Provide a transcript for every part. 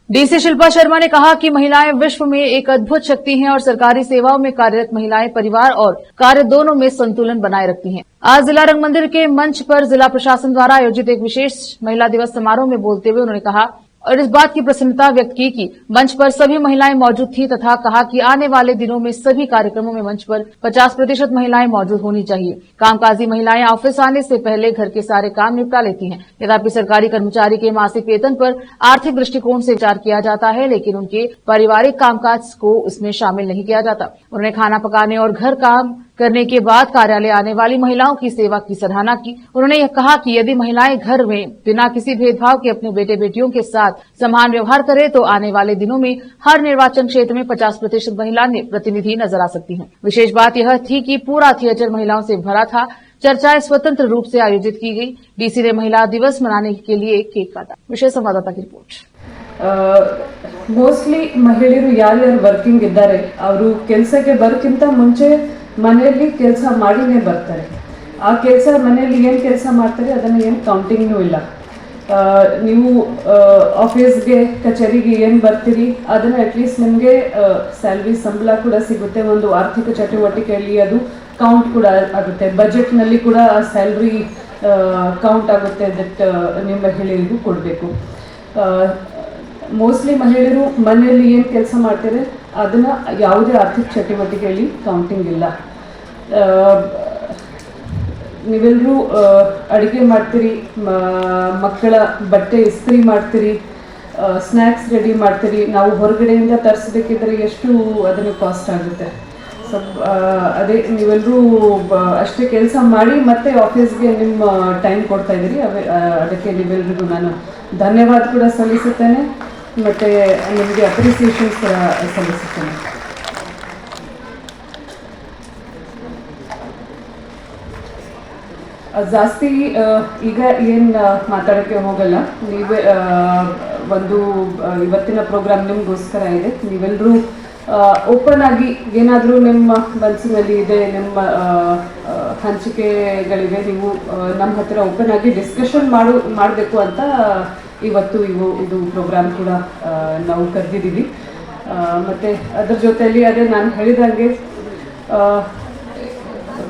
DC Shilpa Sharma ने कहा कि महिलाएं विश्व में एक अद्भुत शक्ति हैं और सरकारी सेवाओं में कार्यरत महिलाएं परिवार और कार्य दोनों में संतुलन बनाए रखती हैं। आज जिला रंग मंदिर के मंच पर जिला प्रशासन द्वारा आयोजित एक विशेष महिला दिवस समारोह में बोलते हुए उन्होंने कहा और इस बात की प्रसन्नता व्यक्त की कि मंच पर सभी महिलाएं मौजूद थी तथा कहा कि आने वाले दिनों में सभी कार्यक्रमों में मंच पर 50% महिलाएं मौजूद होनी चाहिए। कामकाजी महिलाएं ऑफिस आने से पहले घर के सारे काम निपटा लेती हैं। यद्यपि सरकारी कर्मचारी के मासिक वेतन पर आर्थिक दृष्टिकोण से विचार किया जाता है, लेकिन उनके पारिवारिक कामकाज को इसमें शामिल नहीं किया जाता। उन्होंने खाना पकाने और घर काम करने के बाद कार्यालय आने वाली महिलाओं की सेवा की सराहना की। उन्होंने यह कहा कि यदि महिलाएं घर में बिना किसी भेदभाव के अपने बेटे बेटियों के साथ समान व्यवहार करें तो आने वाले दिनों में हर निर्वाचन क्षेत्र में 50% महिला प्रतिनिधि नजर आ सकती हैं। विशेष बात यह थी कि पूरा थिएटर महिलाओं से भरा था। चर्चाएं स्वतंत्र रूप से आयोजित की गई। डीसी ने महिला दिवस मनाने के लिए केक काटा। विशेष संवाददाता की रिपोर्ट। ಮೋಸ್ಟ್ಲಿ ಮಹಿಳೆಯರು ಯಾರ್ಯಾರು ವರ್ಕಿಂಗ್ ಇದ್ದಾರೆ ಅವರು ಕೆಲಸಕ್ಕೆ ಬರೋಕ್ಕಿಂತ ಮುಂಚೆ ಮನೆಯಲ್ಲಿ ಕೆಲಸ ಮಾಡಿನೇ ಬರ್ತಾರೆ. ಆ ಕೆಲಸ ಮನೆಯಲ್ಲಿ ಏನು ಕೆಲಸ ಮಾಡ್ತಾರೆ ಅದನ್ನು ಏನು ಕೌಂಟಿಂಗ್ನೂ ಇಲ್ಲ. ನೀವು ಆಫೀಸ್ಗೆ ಕಚೇರಿಗೆ ಏನು ಬರ್ತೀರಿ ಅದನ್ನು ಅಟ್ಲೀಸ್ಟ್ ನಿಮಗೆ ಸ್ಯಾಲ್ರಿ ಸಂಬಳ ಕೂಡ ಸಿಗುತ್ತೆ. ಒಂದು ಆರ್ಥಿಕ ಚಟುವಟಿಕೆಯಲ್ಲಿ ಅದು ಕೌಂಟ್ ಕೂಡ ಆಗುತ್ತೆ. ಬಜೆಟ್ನಲ್ಲಿ ಕೂಡ ಆ ಸ್ಯಾಲ್ರಿ ಕೌಂಟ್ ಆಗುತ್ತೆ. ದಟ್ ನೀವು ಮಹಿಳೆಯರಿಗೂ ಕೊಡಬೇಕು. ಮೋಸ್ಟ್ಲಿ ಮಹಿಳೆಯರು ಮನೆಯಲ್ಲಿ ಏನು ಕೆಲಸ ಮಾಡ್ತಾರೆ ಅದನ್ನು ಯಾವುದೇ ಆರ್ಥಿಕ ಚಟುವಟಿಕೆಯಲ್ಲಿ ಕೌಂಟಿಂಗ್ ಇಲ್ಲ. ನೀವೆಲ್ಲರೂ ಅಡುಗೆ ಮಾಡ್ತೀರಿ, ಮಕ್ಕಳ ಬಟ್ಟೆ ಇಸ್ತ್ರಿ ಮಾಡ್ತೀರಿ, ಸ್ನ್ಯಾಕ್ಸ್ ರೆಡಿ ಮಾಡ್ತೀರಿ. ನಾವು ಹೊರಗಡೆಯಿಂದ ತರಿಸ್ಬೇಕಿದ್ರೆ ಎಷ್ಟು ಅದನ್ನು ಕಾಸ್ಟ್ ಆಗುತ್ತೆ. ಸೊ ಅದೇ ನೀವೆಲ್ಲರೂ ಅಷ್ಟೇ ಕೆಲಸ ಮಾಡಿ ಮತ್ತೆ ಆಫೀಸ್ಗೆ ನಿಮ್ಮ ಟೈಮ್ ಕೊಡ್ತಾ ಇದ್ದೀರಿ. ಅದಕ್ಕೆ ನೀವೆಲ್ಲರಿಗೂ ನಾನು ಧನ್ಯವಾದ ಕೂಡ ಸಲ್ಲಿಸುತ್ತೇನೆ ಮತ್ತು ನಿಮಗೆ ಅಪ್ರಿಸಿಯೇಷನ್ಸ್ ಕೂಡ ಸಲ್ಲಿಸುತ್ತೇನೆ. ಜಾಸ್ತಿ ಈಗ ಏನು ಮಾತಾಡೋಕ್ಕೆ ಹೋಗಲ್ಲ. ನೀವೇ ಒಂದು ಇವತ್ತಿನ ಪ್ರೋಗ್ರಾಮ್ ನಿಮಗೋಸ್ಕರ ಇದೆ. ನೀವೆಲ್ಲರೂ ಓಪನ್ ಆಗಿ ಏನಾದರೂ ನಿಮ್ಮ ಮನಸ್ಸಿನಲ್ಲಿ ಇದೆ, ನಿಮ್ಮ ಹಂಚಿಕೆಗಳಿವೆ, ನೀವು ನಮ್ಮ ಹತ್ತಿರ ಓಪನ್ ಆಗಿ ಡಿಸ್ಕಷನ್ ಮಾಡಬೇಕು ಅಂತ ಇವತ್ತು ಇದು ಪ್ರೋಗ್ರಾಮ್ ಕೂಡ ನಾವು ಕರೆದಿದ್ದೀವಿ. ಮತ್ತು ಅದರ ಜೊತೆಯಲ್ಲಿ ಅದೇ ನಾನು ಹೇಳಿದಂಗೆ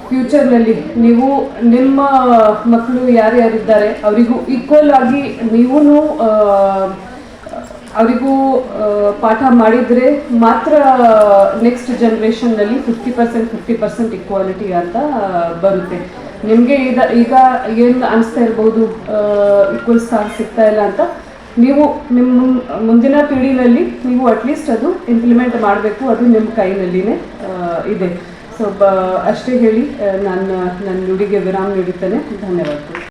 ಫ್ಯೂಚರ್ನಲ್ಲಿ ನೀವು ನಿಮ್ಮ ಮಕ್ಕಳು ಯಾರ್ಯಾರಿದ್ದಾರೆ ಅವರಿಗೂ ಈಕ್ವಲ್ ಆಗಿ ನೀವೂ ಅವರಿಗೂ ಪಾಠ ಮಾಡಿದರೆ ಮಾತ್ರ ನೆಕ್ಸ್ಟ್ ಜನ್ರೇಷನ್ನಲ್ಲಿ 50% ಇಕ್ವಾಲಿಟಿ ಅಂತ ಬರುತ್ತೆ. ನಿಮಗೆ ಈಗ ಏನು ಅನಿಸ್ತಾ ಇರ್ಬೋದು ಈಕ್ವಲ್ ಸ್ಥಾನ ಸಿಗ್ತಾ ಇಲ್ಲ ಅಂತ, ನೀವು ನಿಮ್ಮ ಮುಂದಿನ ಪೀಳಿಗೆಯಲ್ಲಿ ನೀವು ಅಟ್ಲೀಸ್ಟ್ ಅದು ಇಂಪ್ಲಿಮೆಂಟ್ ಮಾಡಬೇಕು. ಅದು ನಿಮ್ಮ ಕೈನಲ್ಲಿನೇ ಇದೆ. ಸೊ ಅಷ್ಟೇ ಹೇಳಿ ನನ್ನ ನುಡಿಗೆ ವಿರಾಮ ನೀಡುತ್ತೇನೆ. ಧನ್ಯವಾದಗಳು.